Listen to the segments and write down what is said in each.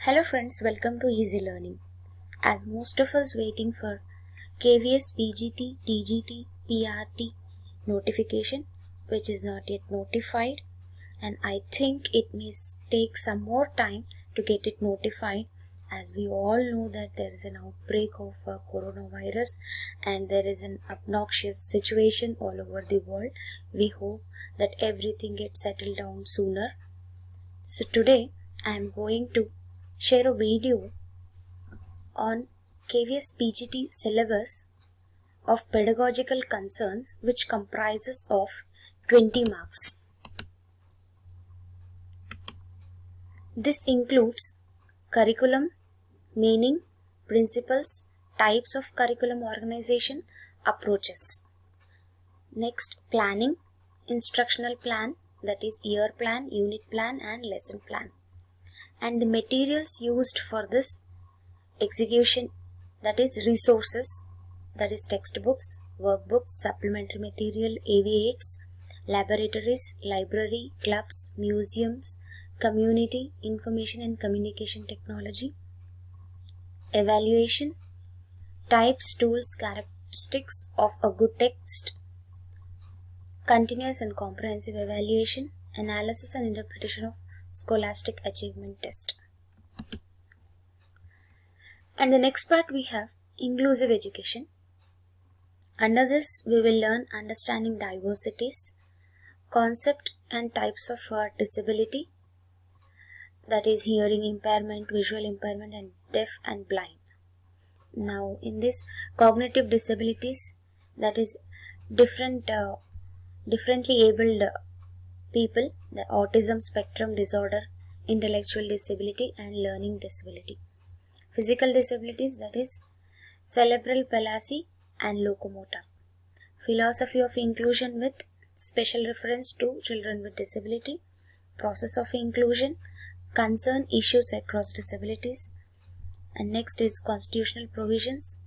Hello friends, welcome to Easy Learning. As most of us waiting for KVS, PGT, TGT, PRT notification, which is not yet notified, and I think it may take some more time to get it notified, as we all know that there is an outbreak of coronavirus and there is an obnoxious situation all over the world. We hope that everything gets settled down sooner. So today I am going to share a video on KVS PGT syllabus of pedagogical concerns, which comprises of 20 marks. This includes curriculum, meaning, principles, types of curriculum organization, approaches. Next, planning, instructional plan, that is year plan, unit plan and lesson plan. And the materials used for this execution, that is resources, that is textbooks, workbooks, supplementary material, AV aids, laboratories, library, clubs, museums, community, information and communication technology, evaluation, types, tools, characteristics of a good text, continuous and comprehensive evaluation, analysis and interpretation of Scholastic Achievement Test. And the next part we have inclusive education. Under this we will learn understanding diversities, concept and types of disability, that is hearing impairment, visual impairment and deaf and blind. Now in this cognitive disabilities, that is differently abled people, the autism spectrum disorder, intellectual disability and learning disability. Physical disabilities, that is cerebral palsy and locomotor. Philosophy of inclusion with special reference to children with disability. Process of inclusion, concern issues across disabilities. And next is constitutional provisions.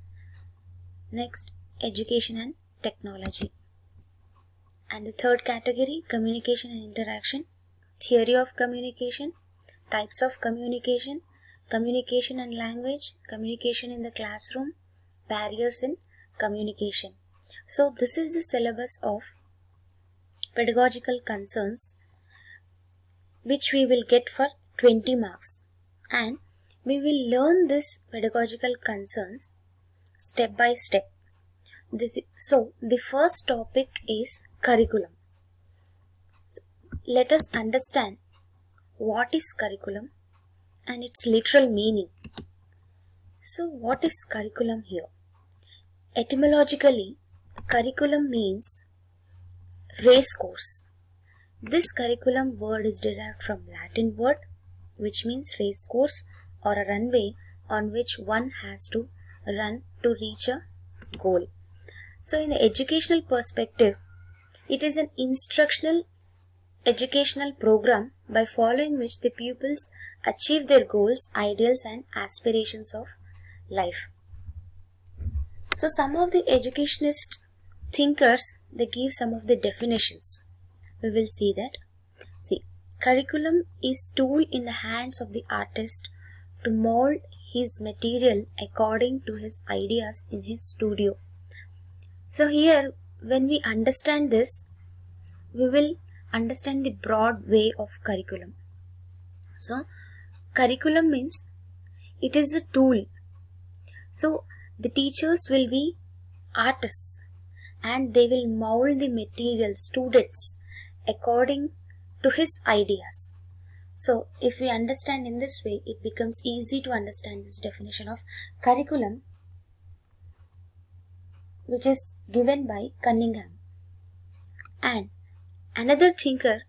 Next, education and technology. And the third category, communication and interaction, theory of communication, types of communication, communication and language, communication in the classroom, barriers in communication. So this is the syllabus of pedagogical concerns, which we will get for 20 marks. And we will learn this pedagogical concerns step by step. So the first topic is curriculum. So let us understand what is curriculum and its literal meaning. So what is curriculum here? Etymologically, curriculum means race course. This curriculum word is derived from Latin word which means race course, or a runway on which one has to run to reach a goal. So in the educational perspective, it is an instructional educational program by following which the pupils achieve their goals, ideals and aspirations of life. So some of the educationist thinkers, they give some of the definitions. We will see that. See, curriculum is tool in the hands of the artist to mold his material according to his ideas in his studio. So here, when we understand this, we will understand the broad way of curriculum. So, curriculum means it is a tool. So, the teachers will be artists and they will mold the material, students, according to his ideas. So, if we understand in this way, it becomes easy to understand this definition of curriculum, which is given by Cunningham. And another thinker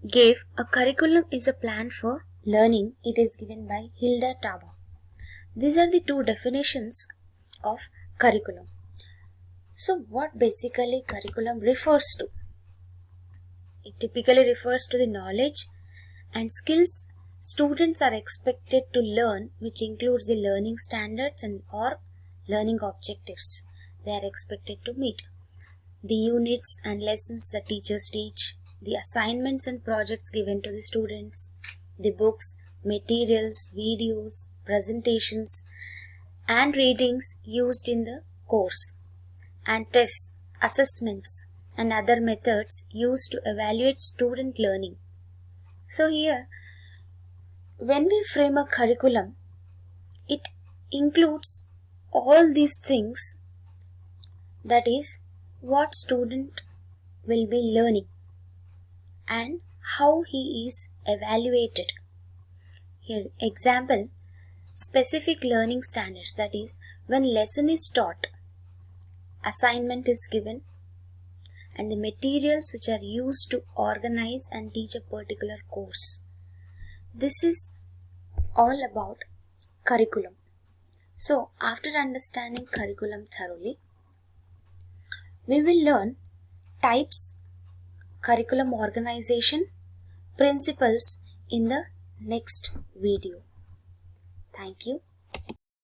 gave a curriculum is a plan for learning. It is given by Hilda Taba. These are the two definitions of curriculum. So what basically curriculum refers to? It typically refers to the knowledge and skills students are expected to learn, which includes the learning standards and or learning objectives they are expected to meet. The units and lessons that teachers teach, the assignments and projects given to the students, the books, materials, videos, presentations, and readings used in the course, and tests, assessments, and other methods used to evaluate student learning. So here, when we frame a curriculum, it includes all these things, that is, what student will be learning and how he is evaluated. Here, example, specific learning standards, that is, when lesson is taught, assignment is given, and the materials which are used to organize and teach a particular course. This is all about curriculum. So, after understanding curriculum thoroughly, we will learn types, curriculum organization, principles in the next video. Thank you.